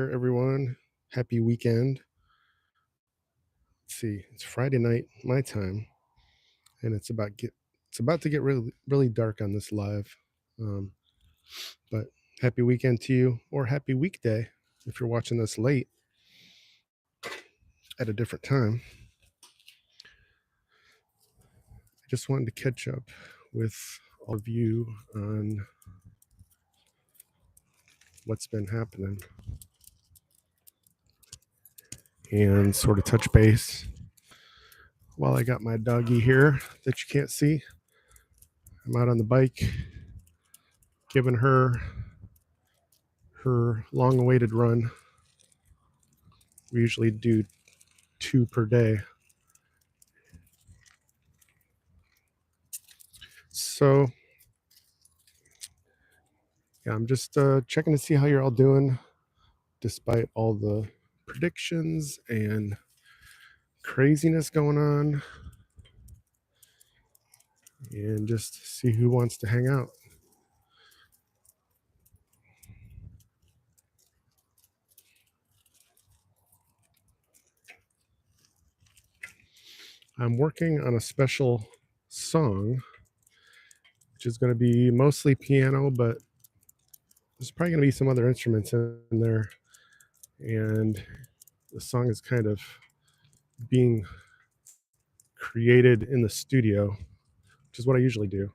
everyone. Happy weekend. Let's see, it's Friday night, my time, and it's about to get really dark on this live. But happy weekend to you, or happy weekday if you're watching this late at a different time. I just wanted to catch up with all of you on what's been happening and sort of touch base while I got my doggy here that you can't see. I'm out on the bike giving her long-awaited run. We usually do 2 per day. So yeah, I'm just checking to see how you're all doing despite all the predictions and craziness going on, and just see who wants to hang out. I'm working on a special song, which is going to be mostly piano, but there's probably going to be some other instruments in there. And the song is kind of being created in the studio, which is what I usually do.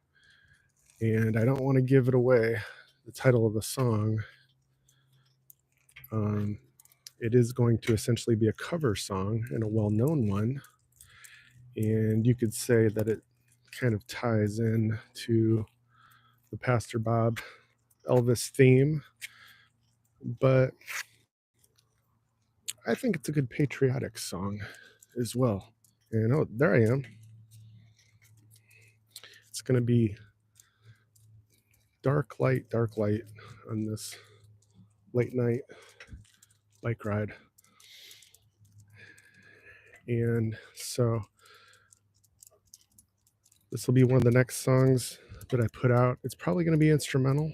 And I don't want to give it away, the title of the song. It is going to essentially be a cover song and a well-known one. And you could say that it kind of ties in to the Pastor Bob Elvis theme. But I think it's a good patriotic song as well. And oh, there I am. It's going to be dark light on this late night bike ride. And so this will be one of the next songs that I put out. It's probably going to be instrumental,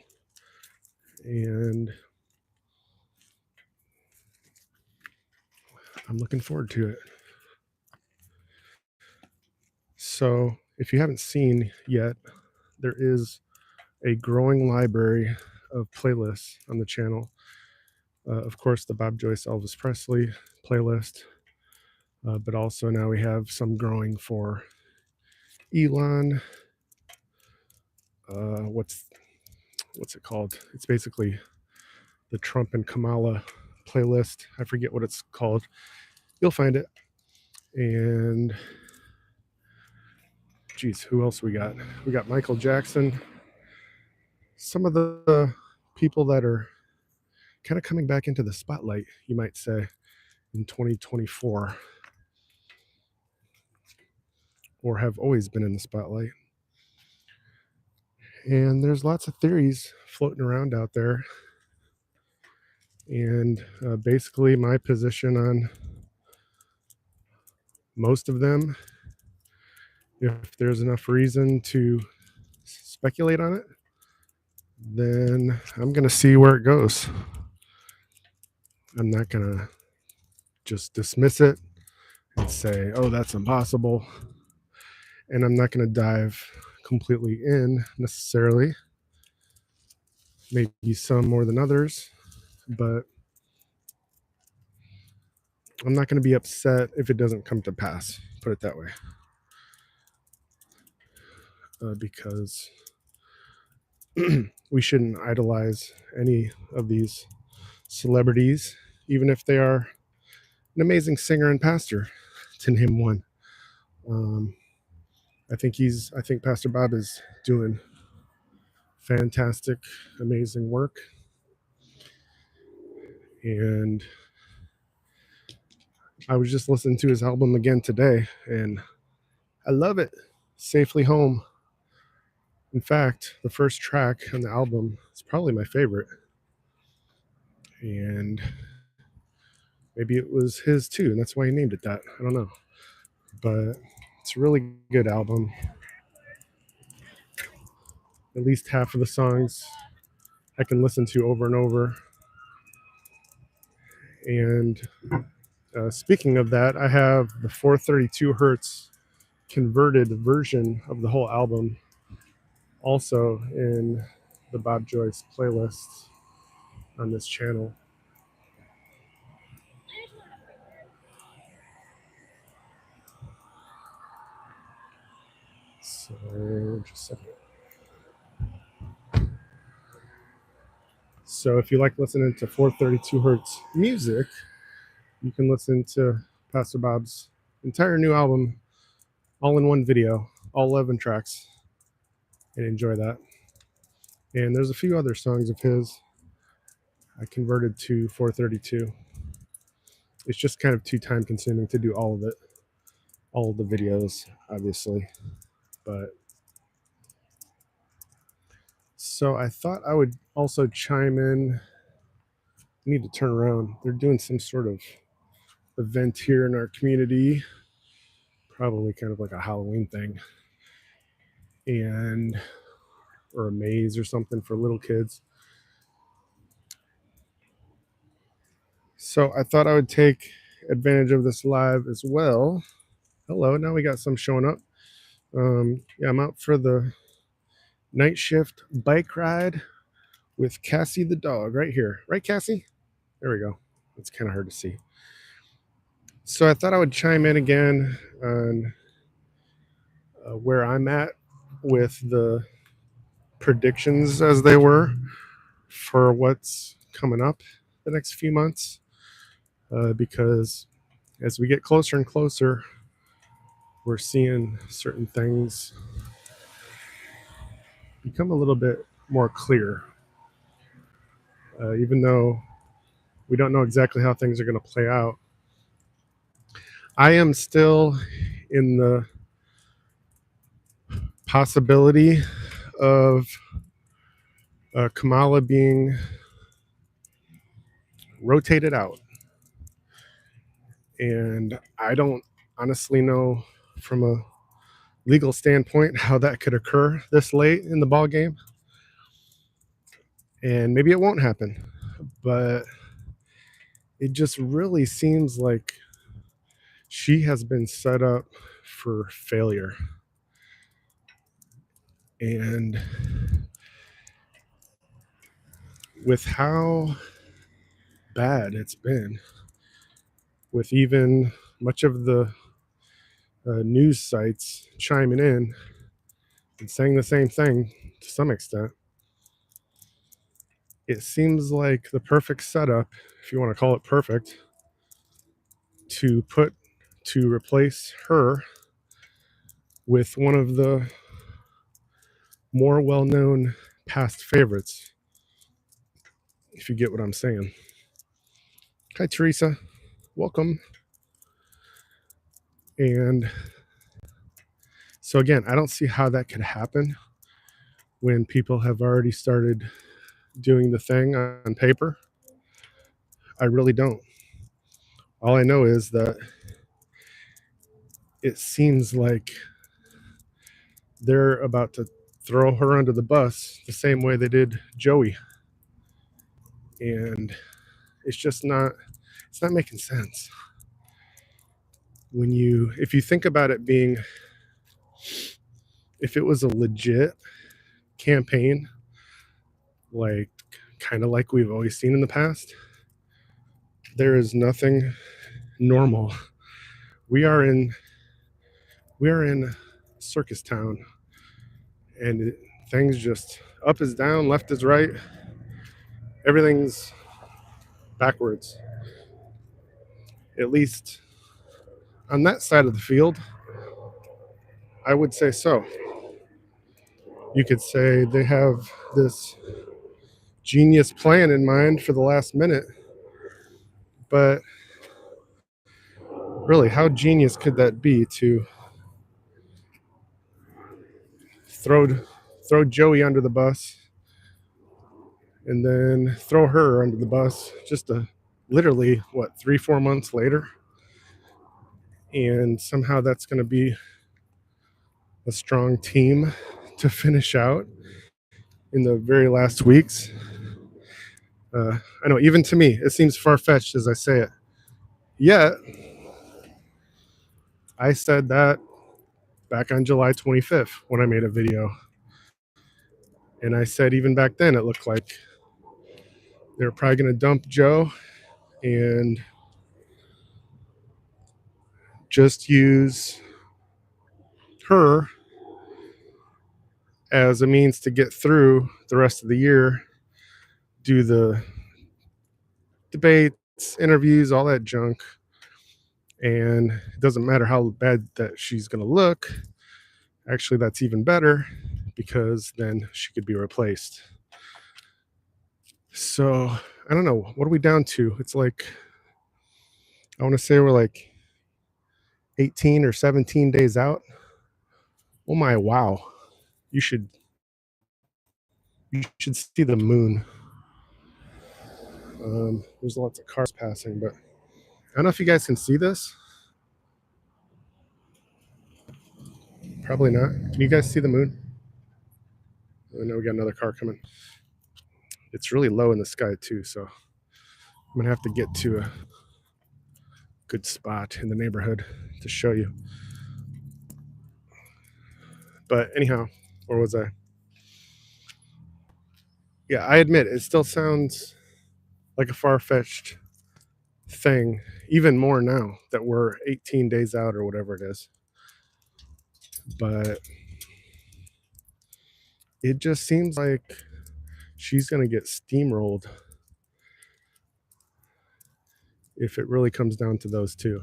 and I'm looking forward to it. So if you haven't seen yet, there is a growing library of playlists on the channel. Of course, the Bob Joyce Elvis Presley playlist, but also now we have some growing for Elon. What's it called? It's basically the Trump and Kamala playlist. I forget what it's called. You'll find it. And geez, who else we got? We got Michael Jackson. Some of the people that are kind of coming back into the spotlight, you might say, in 2024, or have always been in the spotlight. And there's lots of theories floating around out there. And basically my position on most of them, if there's enough reason to speculate on it, then I'm going to see where it goes. I'm not going to just dismiss it and say, oh, that's impossible. And I'm not going to dive completely in necessarily. Maybe some more than others, but I'm not going to be upset if it doesn't come to pass, put it that way. Because we shouldn't idolize any of these celebrities, even if they are an amazing singer and pastor, to name one. I think Pastor Bob is doing fantastic, amazing work. And I was just listening to his album again today, and I love it. Safely Home. In fact, the first track on the album is probably my favorite. And maybe it was his too, and that's why he named it that. I don't know. But it's a really good album. At least half of the songs I can listen to over and over. And speaking of that, I have the 432 hertz converted version of the whole album also in the Bob Joyce playlist on this channel. So just a second. So if you like listening to 432 hertz music, you can listen to Pastor Bob's entire new album all in one video, all 11 tracks, and enjoy that. And there's a few other songs of his I converted to 432. It's just kind of too time consuming to do all of it, all of the videos, obviously. But so I thought I would also chime in. I need to turn around. They're doing some sort of event here in our community, probably kind of like a Halloween thing, and or a maze or something for little kids. So I thought I would take advantage of this live as well. Hello, now we got some showing up. Yeah, I'm out for the night shift bike ride with Cassie the dog right here. Right, Cassie? There we go. It's kind of hard to see. So I thought I would chime in again on where I'm at with the predictions as they were for what's coming up the next few months. Because as we get closer and closer, we're seeing certain things become a little bit more clear. Even though we don't know exactly how things are going to play out, I am still in the possibility of Kamala being rotated out. And I don't honestly know from a legal standpoint how that could occur this late in the ball game. And maybe it won't happen, but it just really seems like she has been set up for failure. And with how bad it's been, with even much of the news sites chiming in and saying the same thing to some extent, it seems like the perfect setup, if you want to call it perfect, to replace her with one of the more well-known past favorites, if you get what I'm saying. Hi, Teresa. Welcome. And so again, I don't see how that could happen when people have already started doing the thing on paper. I really don't. All I know is that it seems like they're about to throw her under the bus the same way they did Joey. And it's not making sense. If you think about it being, if it was a legit campaign, like kind of like we've always seen in the past, there is nothing normal. We are in circus town, and things just up is down, left is right, everything's backwards. At least on that side of the field, I would say so. You could say they have this genius plan in mind for the last minute, but really, how genius could that be to throw Joey under the bus and then throw her under the bus just literally 3-4 months later, and somehow that's going to be a strong team to finish out in the very last weeks? I know, even to me, it seems far-fetched as I say it. Yet, I said that back on July 25th when I made a video. And I said even back then it looked like they were probably going to dump Joe and just use her as a means to get through the rest of the year, do the debates, interviews, all that junk. And it doesn't matter how bad that she's going to look. Actually, that's even better because then she could be replaced. So I don't know. What are we down to? It's like, I want to say we're like 18 or 17 days out. Oh my, wow. You should see the moon. There's lots of cars passing, but I don't know if you guys can see this. Probably not. Can you guys see the moon? I know we got another car coming. It's really low in the sky too, so I'm gonna have to get to a good spot in the neighborhood to show you. But anyhow, where was I? Yeah, I admit it still sounds like a far-fetched thing, even more now that we're 18 days out or whatever it is. But it just seems like she's going to get steamrolled if it really comes down to those two.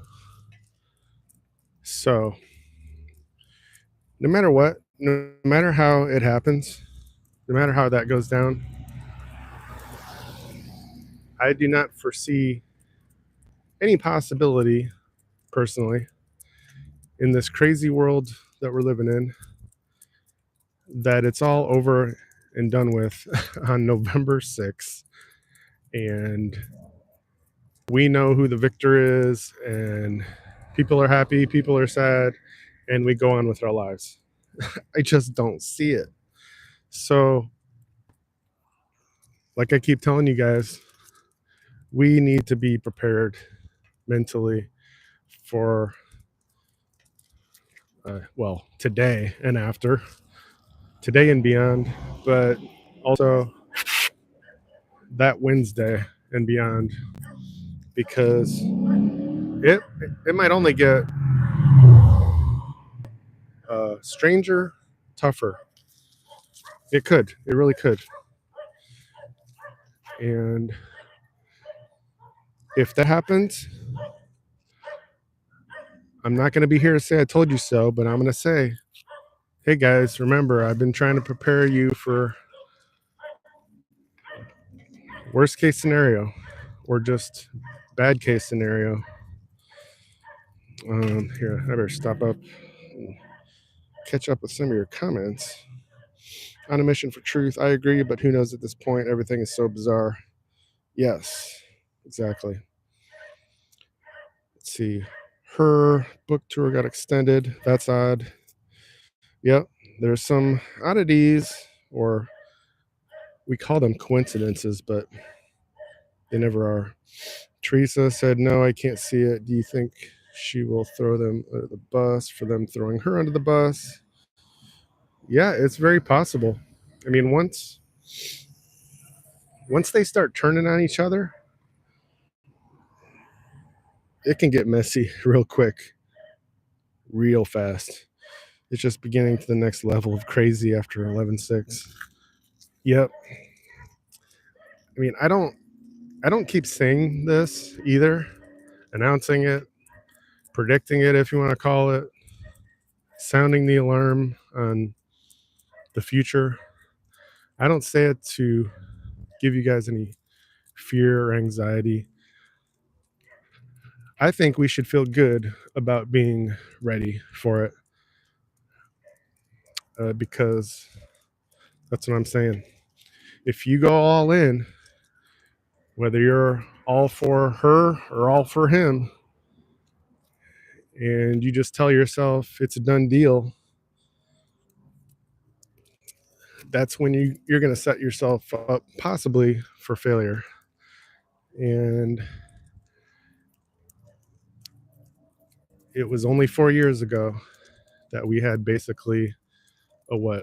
So no matter what, no matter how it happens, no matter how that goes down, I do not foresee any possibility, personally, in this crazy world that we're living in, that it's all over and done with on November 6th. And we know who the victor is, and people are happy, people are sad, and we go on with our lives. I just don't see it. So, like I keep telling you guys, we need to be prepared mentally for, well, today and after, today and beyond, but also that Wednesday and beyond, because it might only get stranger, tougher. It could. It really could. And if that happens, I'm not going to be here to say I told you so, but I'm going to say, hey guys, remember, I've been trying to prepare you for worst case scenario or just bad case scenario. Here, I better stop up and catch up with some of your comments. On a mission for truth, I agree, but who knows at this point? Everything is so bizarre. Yes, exactly. Let's see. Her book tour got extended. That's odd. Yep, there's some oddities, or we call them coincidences, but they never are. Teresa said, no, I can't see it. Do you think she will throw them under the bus for them throwing her under the bus? Yeah, it's very possible. I mean, once they start turning on each other, it can get messy real quick, real fast. It's just beginning to the next level of crazy after 11/6. Yep. I mean, I don't keep saying this either, announcing it, predicting it, if you want to call it, sounding the alarm on the future. I don't say it to give you guys any fear or anxiety. I think we should feel good about being ready for it, because that's what I'm saying. If you go all in, whether you're all for her or all for him, and you just tell yourself it's a done deal, that's when you're going to set yourself up possibly for failure. And it was only 4 years ago that we had basically a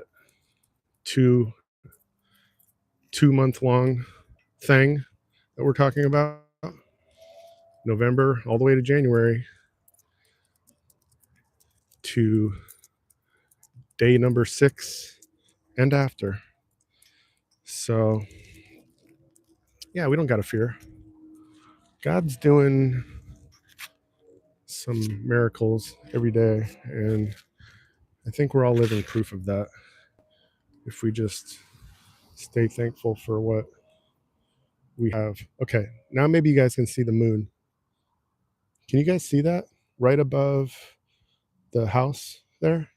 2 month long thing that we're talking about, November all the way to January, to day number 6 and after. So yeah, we don't got to fear. God's doing some miracles every day, and I think we're all living proof of that if we just stay thankful for what we have. Okay, now maybe you guys can see the moon. Can you guys see that right above the house there?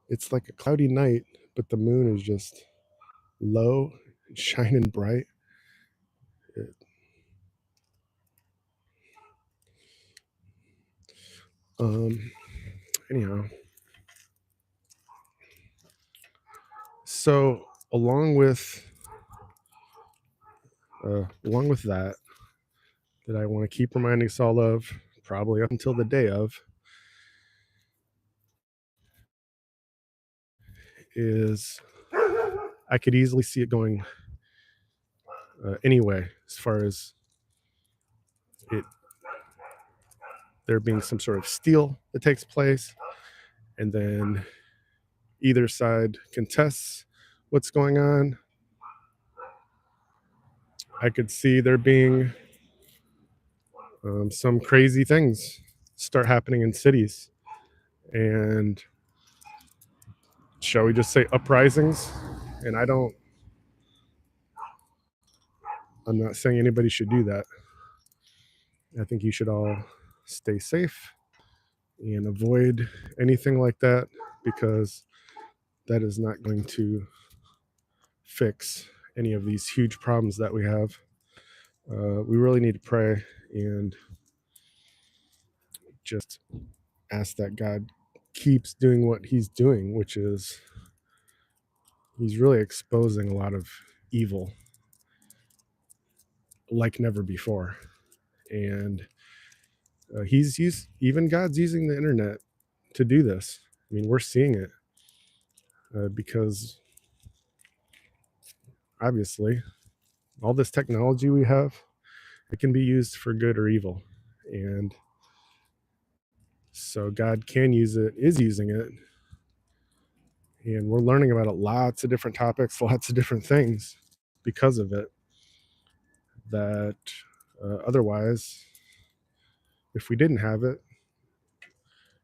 It's like a cloudy night, but the moon is just low, shining bright. Anyhow, so along with that I want to keep reminding us all of, probably up until the day of, is I could easily see it going anyway, as far as it there being some sort of steal that takes place, and then either side contests what's going on. I could see there being some crazy things start happening in cities, and shall we just say uprisings? And I'm not saying anybody should do that. I think you should all stay safe and avoid anything like that, because that is not going to fix any of these huge problems that we have. We really need to pray and just ask that God keeps doing what he's doing, which is he's really exposing a lot of evil like never before. And even God's using the internet to do this. I mean, we're seeing it because obviously all this technology we have, it can be used for good or evil. And so God can use it, is using it. And we're learning about it, lots of different topics, lots of different things because of it, that otherwise, if we didn't have it,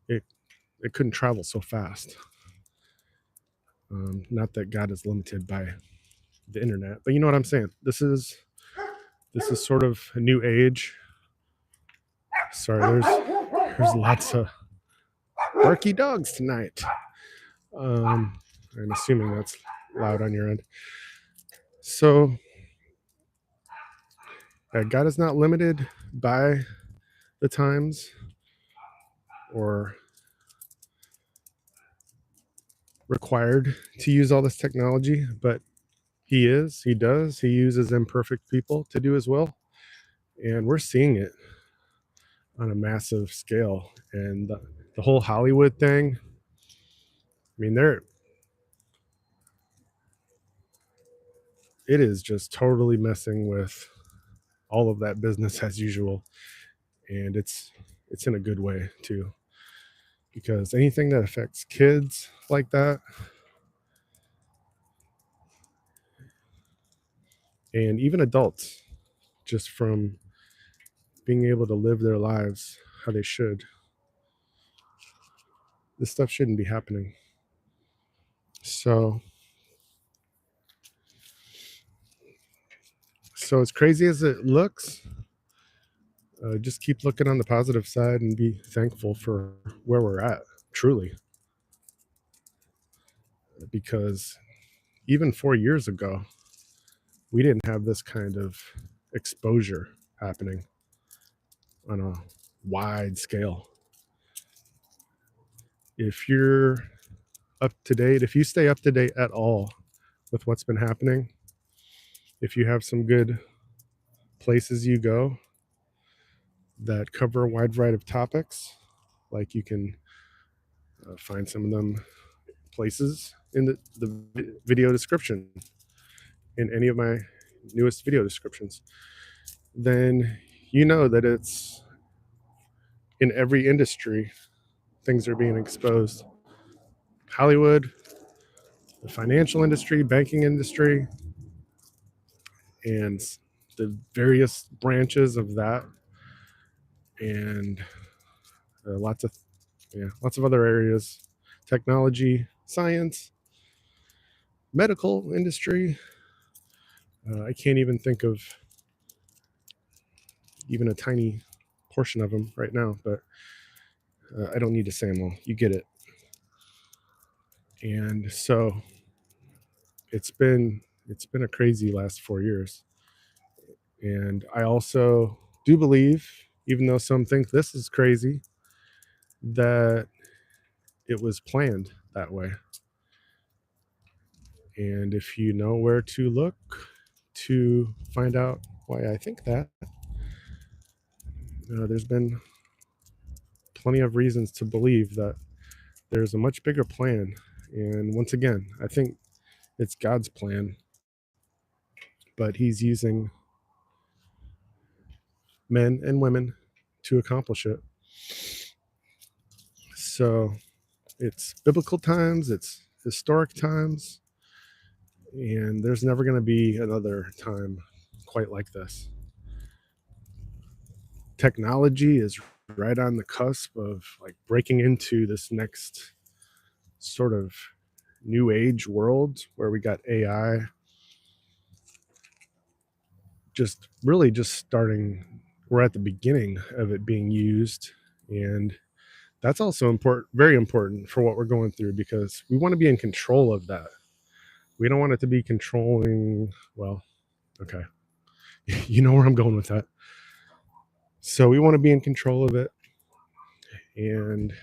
it couldn't travel so fast. Not that God is limited by the internet, but you know what I'm saying. This is sort of a new age. Sorry, there's lots of barky dogs tonight. I'm assuming that's loud on your end. So God is not limited by the times or required to use all this technology, but he uses imperfect people to do his will, and we're seeing it on a massive scale. And the whole Hollywood thing, I mean, it is just totally messing with all of that business as usual, and it's in a good way too, because anything that affects kids like that, and even adults, just from being able to live their lives how they should, this stuff shouldn't be happening. So as crazy as it looks, just keep looking on the positive side and be thankful for where we're at, truly. Because even 4 years ago, we didn't have this kind of exposure happening on a wide scale. If you're up to date, if you stay up to date at all with what's been happening, if you have some good places you go that cover a wide variety of topics. Like you can find some of them places in the video description, in any of my newest video descriptions. Then you know that it's in every industry, things are being exposed. Hollywood, the financial industry, banking industry, and the various branches of that, and lots of other areas, technology, science, medical industry. I can't even think of even a tiny portion of them right now, but I don't need to say them all. You get it. And so it's been a crazy last 4 years. And I also do believe, even though some think this is crazy, that it was planned that way. And if you know where to look to find out why I think that, there's been plenty of reasons to believe that there's a much bigger plan. And once again, I think it's God's plan, but he's using men and women to accomplish it. So it's biblical times, it's historic times, and there's never going to be another time quite like this. Technology is right on the cusp of like breaking into this next sort of new age world where we got AI just starting. We're at the beginning of it being used, and that's also important, very important for what we're going through, because we want to be in control of that. We don't want it to be controlling. Well, okay, you know where I'm going with that. So we want to be in control of it, and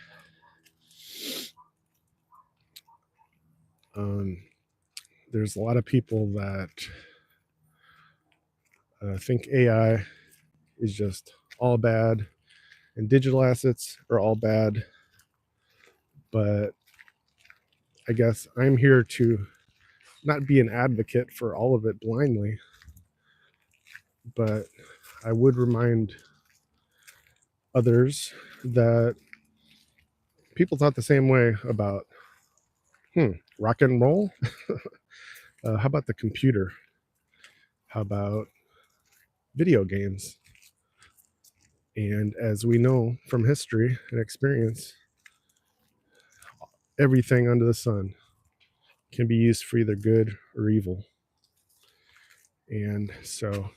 there's a lot of people that think AI is just all bad and digital assets are all bad. But I guess I'm here to not be an advocate for all of it blindly, but I would remind others that people thought the same way about rock and roll. How about the computer? How about video games? And as we know from history and experience, everything under the sun can be used for either good or evil. And so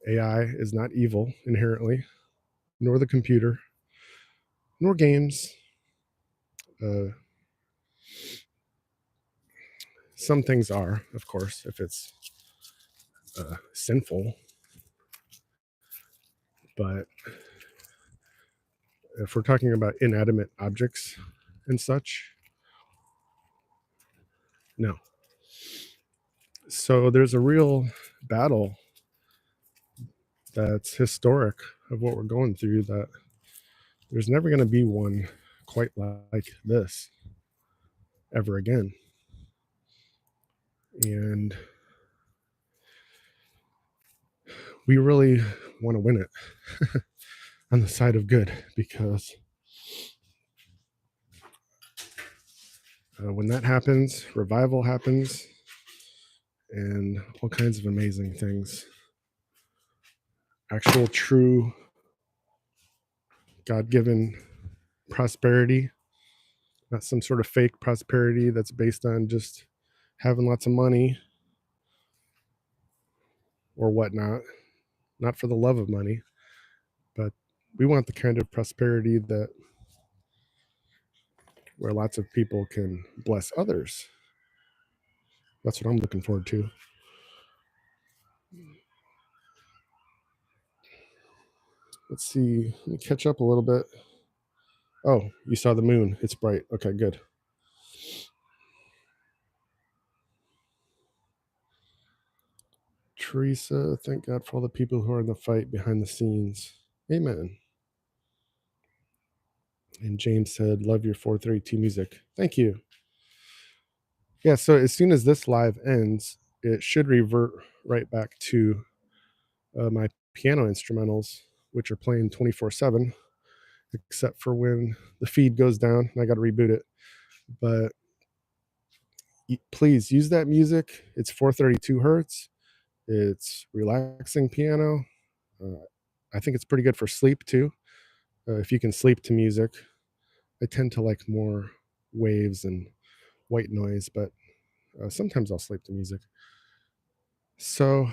AI is not evil inherently, nor the computer, nor games. Some things are, of course, if it's sinful. But if we're talking about inanimate objects and such, no. So there's a real battle that's historic of what we're going through, that there's never going to be one quite like this ever again. And we really want to win it on the side of good, because when that happens, revival happens and all kinds of amazing things. Actual, true, God-given prosperity, not some sort of fake prosperity that's based on just having lots of money or whatnot, not for the love of money, but we want the kind of prosperity that where lots of people can bless others. That's what I'm looking forward to. Let's see, let me catch up a little bit. Oh, you saw the moon. It's bright. Okay, good. Teresa, thank God for all the people who are in the fight behind the scenes. Amen. And James said, love your 432 music. Thank you. Yeah, so as soon as this live ends, it should revert right back to my piano instrumentals, which are playing 24/7, except for when the feed goes down and I got to reboot it. But please use that music. It's 432 hertz. It's relaxing piano. I think it's pretty good for sleep too. If you can sleep to music. I tend to like more waves and white noise, but sometimes I'll sleep to music. So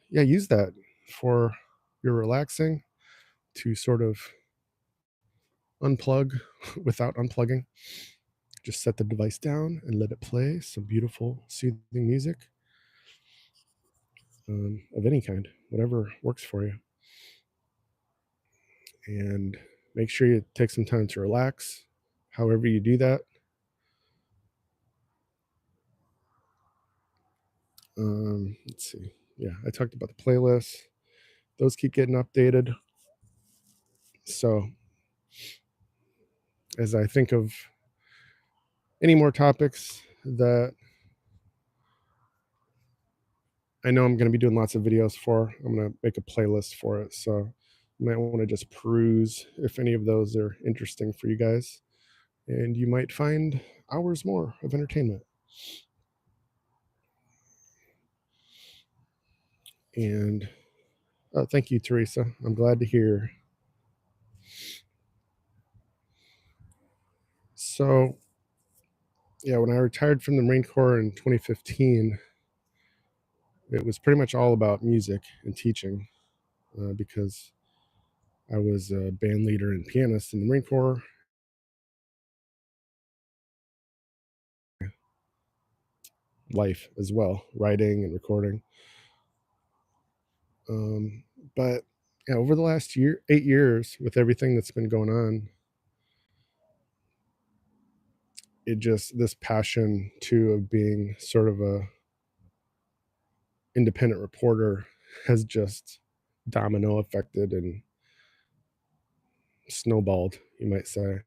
yeah, use that for your relaxing, to sort of unplug without unplugging. Just set the device down and let it play some beautiful, soothing music of any kind, whatever works for you. And make sure you take some time to relax, however you do that. Let's see. Yeah, I talked about the playlists. Those keep getting updated. So as I think of any more topics that I know I'm going to be doing lots of videos for, I'm going to make a playlist for it. So you might want to just peruse if any of those are interesting for you guys. And you might find hours more of entertainment. And thank you, Teresa. I'm glad to hear. So, yeah, when I retired from the Marine Corps in 2015, it was pretty much all about music and teaching because I was a band leader and pianist in the Marine Corps. Life as well, writing and recording. But yeah, over the last 8 years, with everything that's been going on, this passion too of being sort of a independent reporter has just domino affected and snowballed, you might say,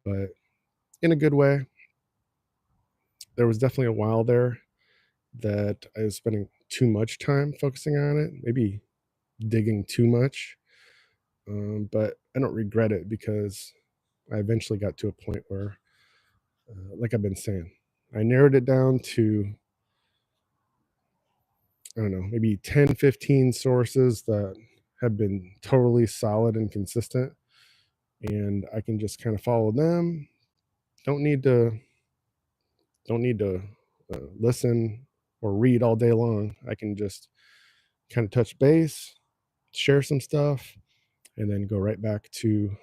but in a good way. There was definitely a while there that I was spending too much time focusing on it, maybe digging too much. But I don't regret it because I eventually got to a point where, like I've been saying, I narrowed it down to, I don't know, maybe 10, 15 sources that have been totally solid and consistent. And I can just kind of follow them. Don't need to listen or read all day long. I can just kind of touch base, share some stuff, and then go right back to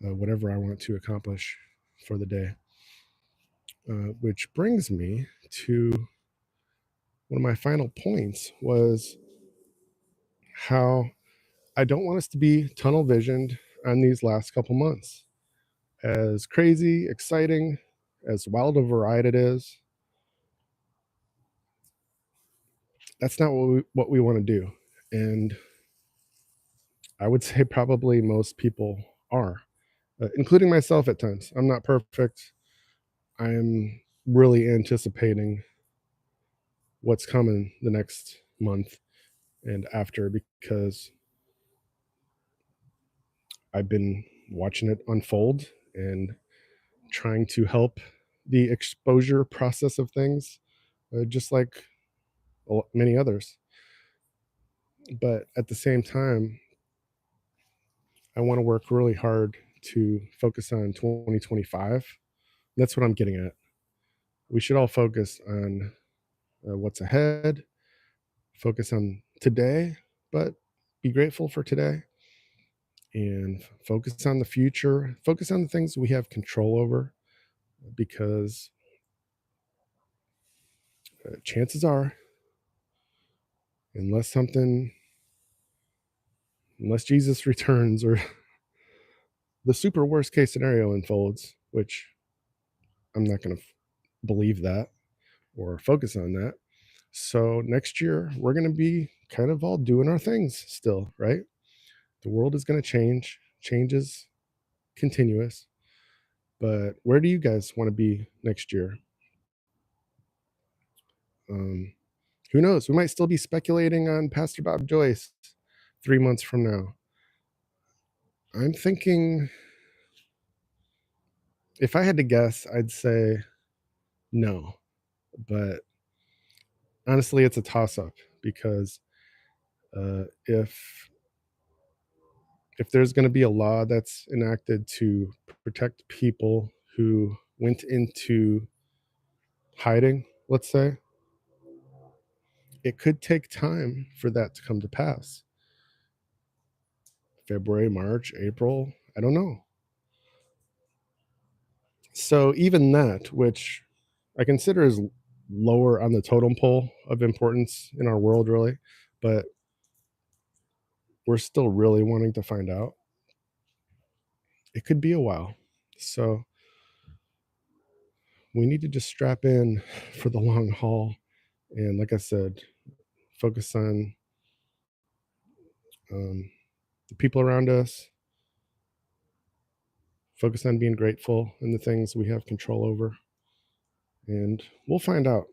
whatever I want to accomplish for the day. Which brings me to one of my final points, was how I don't want us to be tunnel visioned on these last couple months. As crazy, exciting, as wild of a ride it is, that's not what we want to do. And I would say probably most people are, including myself at times. I'm not perfect. I'm really anticipating what's coming the next month and after, because I've been watching it unfold and trying to help the exposure process of things, just like many others. But at the same time, I want to work really hard to focus on 2025. That's what I'm getting at. We should all focus on what's ahead, focus on today, but be grateful for today, and focus on the future, focus on the things we have control over, because chances are, unless Jesus returns or the super worst case scenario unfolds, which I'm not going to believe that or focus on that. So next year, we're going to be kind of all doing our things still, right? The world is going to change. Change is continuous. But where do you guys want to be next year? Who knows? We might still be speculating on Pastor Bob Joyce 3 months from now. I'm thinking, if I had to guess, I'd say no. But honestly, it's a toss-up because if there's going to be a law that's enacted to protect people who went into hiding, let's say, it could take time for that to come to pass. February, March, April, I don't know. So even that, which I consider is lower on the totem pole of importance in our world, really, but we're still really wanting to find out. It could be a while. So we need to just strap in for the long haul. And like I said, focus on the people around us, focus on being grateful in the things we have control over. And we'll find out.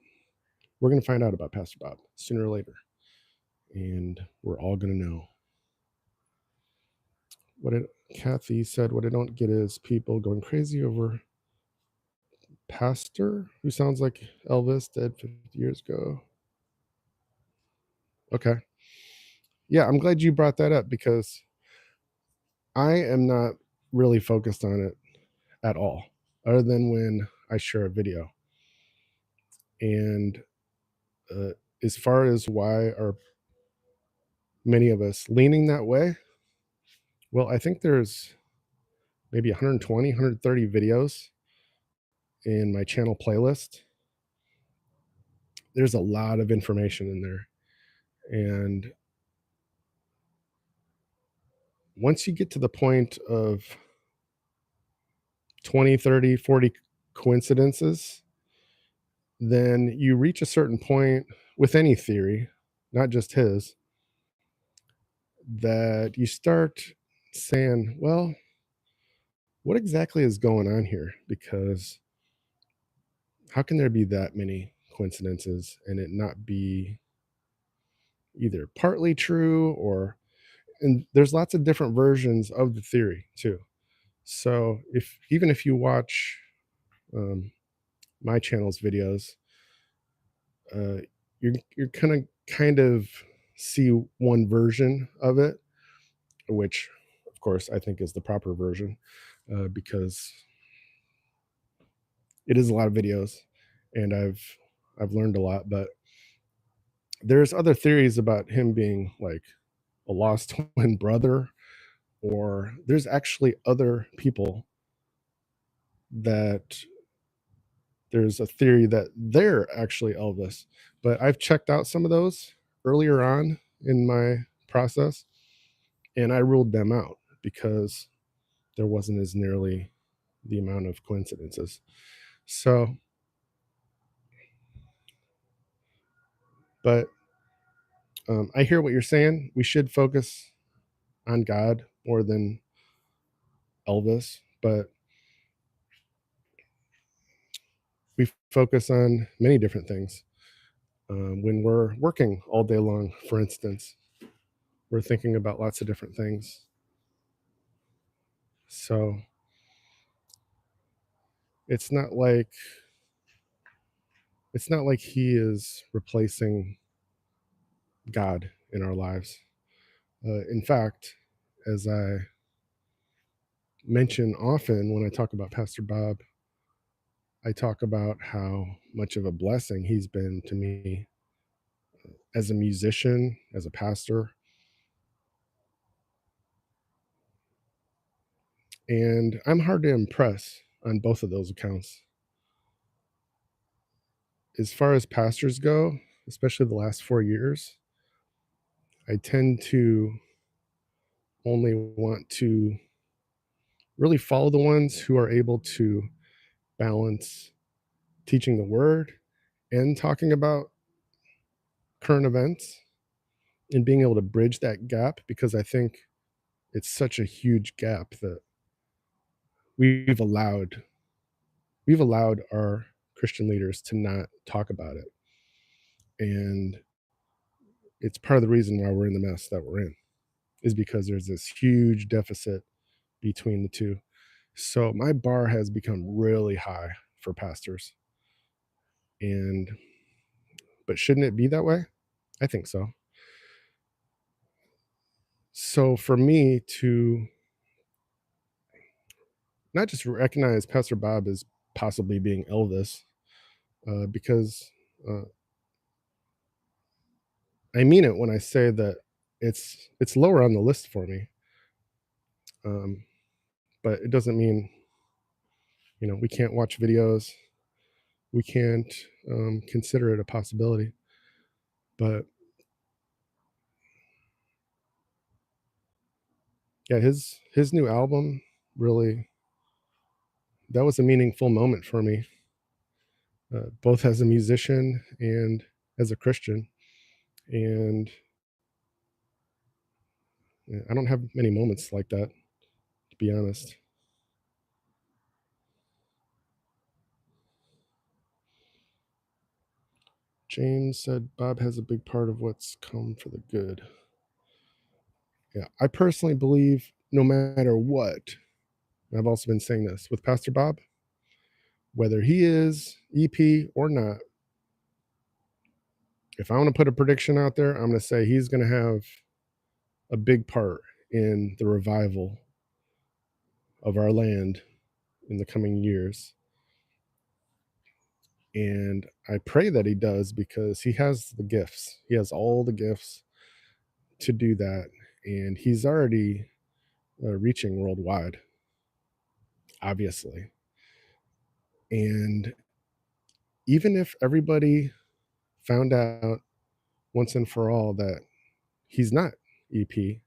We're going to find out about Pastor Bob sooner or later. And we're all going to know. Kathy said, what I don't get is people going crazy over pastor who sounds like Elvis dead 50 years ago. Okay. Yeah, I'm glad you brought that up because I am not really focused on it at all, other than when I share a video. And as far as why are many of us leaning that way, well, I think there's maybe 120, 130 videos in my channel playlist. There's a lot of information in there. And once you get to the point of 20, 30, 40 coincidences, then you reach a certain point with any theory, not just his, that you start saying, well, what exactly is going on here? Because how can there be that many coincidences and it not be either partly true or, and there's lots of different versions of the theory too. So even if you watch my channel's videos, you're gonna kind of see one version of it, which of course I think is the proper version, because it is a lot of videos and I've learned a lot. But there's other theories about him being like a lost twin brother, or there's actually other people that there's a theory that they're actually Elvis. But I've checked out some of those earlier on in my process and I ruled them out because there wasn't as nearly the amount of coincidences. So, but I hear what you're saying. We should focus on God more than Elvis, but we focus on many different things. When we're working all day long, for instance, we're thinking about lots of different things. So it's not like he is replacing God in our lives. In fact, as I mention often when I talk about Pastor Bob, I talk about how much of a blessing he's been to me as a musician, as a pastor. And I'm hard to impress on both of those accounts. As far as pastors go, especially the last 4 years, I tend to only want to really follow the ones who are able to balance teaching the word and talking about current events and being able to bridge that gap, because I think it's such a huge gap that we've allowed our Christian leaders to not talk about it. And it's part of the reason why we're in the mess that we're in, is because there's this huge deficit between the two. So my bar has become really high for pastors. But shouldn't it be that way? I think so. So for me to not just recognize Pastor Bob as possibly being Elvis, because I mean it when I say that it's lower on the list for me. But it doesn't mean, we can't watch videos. We can't consider it a possibility. But yeah, his new album, really, that was a meaningful moment for me, both as a musician and as a Christian. And I don't have many moments like that, to be honest. James said Bob has a big part of what's come for the good. Yeah, I personally believe no matter what, and I've also been saying this with Pastor Bob, whether he is EP or not, if I want to put a prediction out there, I'm going to say he's going to have a big part in the revival of our land in the coming years. And I pray that he does, because he has the gifts. He has all the gifts to do that. And he's already reaching worldwide, obviously. And even if everybody found out once and for all that he's not EP,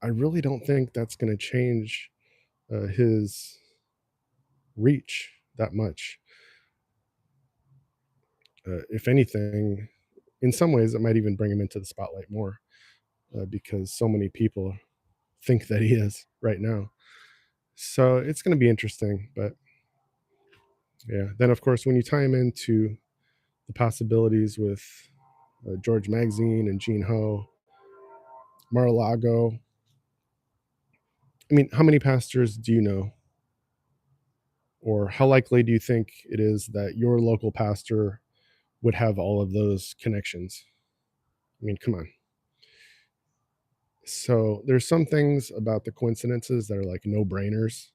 I really don't think that's going to change his reach that much. If anything, in some ways, it might even bring him into the spotlight more, because so many people think that he is right now. So it's going to be interesting. But yeah, then of course, when you tie him into the possibilities with George Magazine and 𝐠𝐤𝐻, Mar-a-Lago. I mean, how many pastors do you know? Or how likely do you think it is that your local pastor would have all of those connections? I mean, come on. So there's some things about the coincidences that are like no-brainers.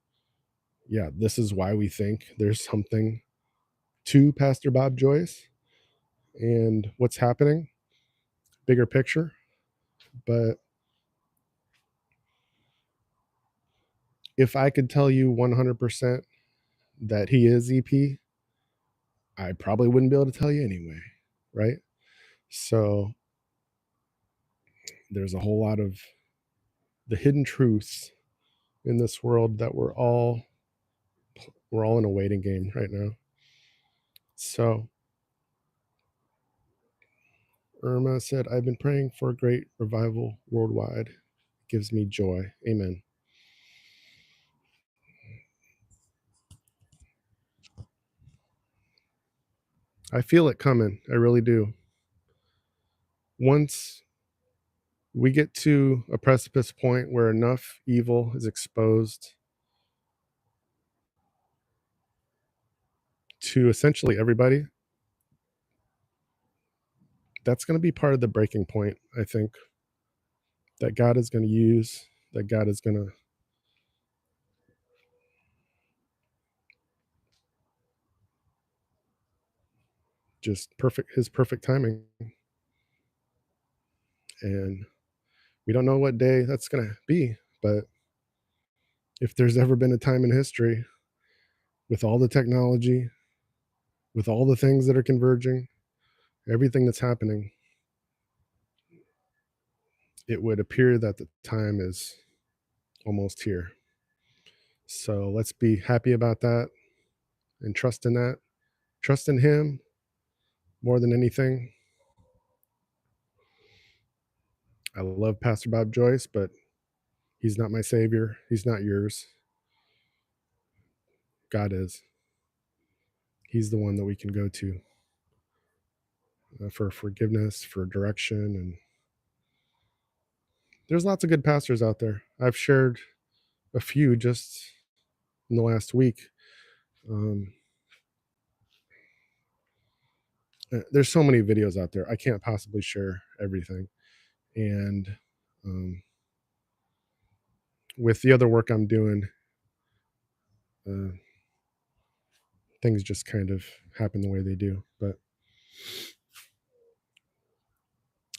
Yeah, this is why we think there's something to Pastor Bob Joyce and what's happening, bigger picture. But if I could tell you 100% that he is EP, I probably wouldn't be able to tell you anyway, right? So there's a whole lot of the hidden truths in this world that we're all in a waiting game right now. So Irma said, I've been praying for a great revival worldwide. It gives me joy. Amen. I feel it coming. I really do. Once we get to a precipice point where enough evil is exposed to essentially everybody, that's going to be part of the breaking point, I think, that God is going to use, that God is going to just his perfect timing. And we don't know what day that's going to be, but if there's ever been a time in history with all the technology, with all the things that are converging, everything that's happening, it would appear that the time is almost here. So let's be happy about that and trust in that. Trust in him, more than anything. I love Pastor Bob Joyce, but he's not my savior. He's not yours. God is. He's the one that we can go to for forgiveness, for direction. And there's lots of good pastors out there. I've shared a few just in the last week. There's so many videos out there. I can't possibly share everything. And with the other work I'm doing, things just kind of happen the way they do. But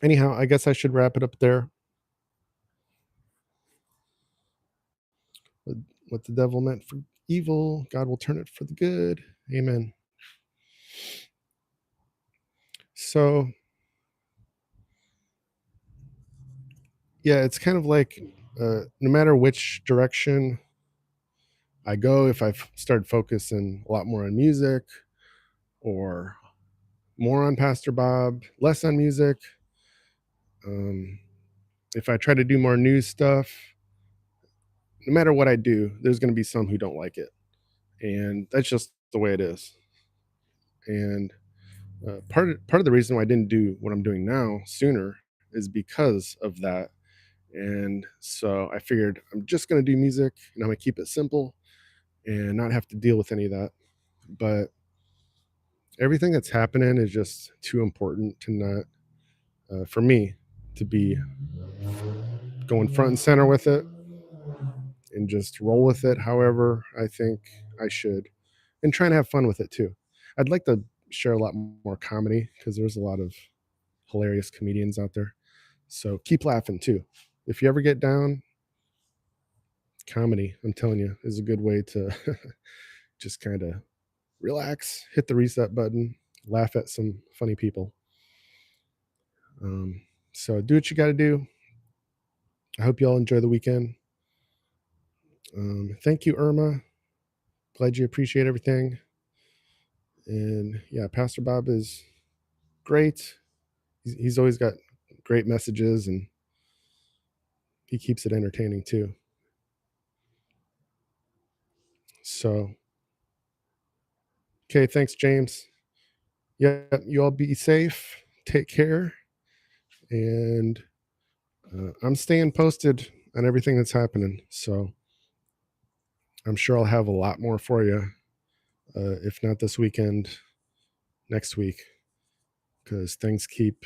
anyhow, I guess I should wrap it up there. What the devil meant for evil, God will turn it for the good. Amen. So, yeah, it's kind of like no matter which direction I go, if I've started focusing a lot more on music or more on Pastor Bob, less on music, if I try to do more news stuff, no matter what I do, there's going to be some who don't like it. And that's just the way it is. And part of the reason why I didn't do what I'm doing now sooner is because of that. And so I figured I'm just going to do music and I'm going to keep it simple and not have to deal with any of that. But everything that's happening is just too important to not, for me, to be going front and center with it and just roll with it however I think I should, and trying to have fun with it too. I'd like to share a lot more comedy because there's a lot of hilarious comedians out there. So keep laughing too. If you ever get down, comedy, I'm telling you, is a good way to just kind of relax, hit the reset button, laugh at some funny people. So do what you got to do. I hope you all enjoy the weekend. Thank you, Irma. Glad you appreciate everything. And yeah, Pastor Bob is great. He's always got great messages and he keeps it entertaining too. So, okay, thanks, James. Yeah, you all be safe. Take care. And I'm staying posted on everything that's happening. So I'm sure I'll have a lot more for you. If not this weekend, next week, because things keep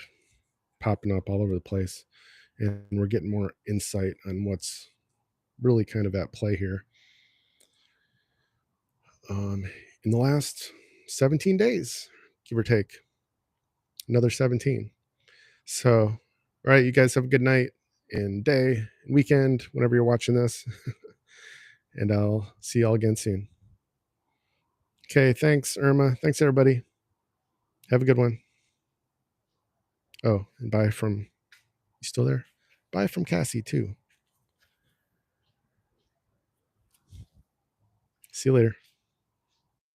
popping up all over the place. And we're getting more insight on what's really kind of at play here. In the last 17 days, give or take, another 17. So, all right, you guys have a good night and day and weekend whenever you're watching this. And I'll see y'all again soon. Okay, thanks, Irma. Thanks, everybody. Have a good one. Oh, and bye from, you still there? Bye from Cassie, too. See you later.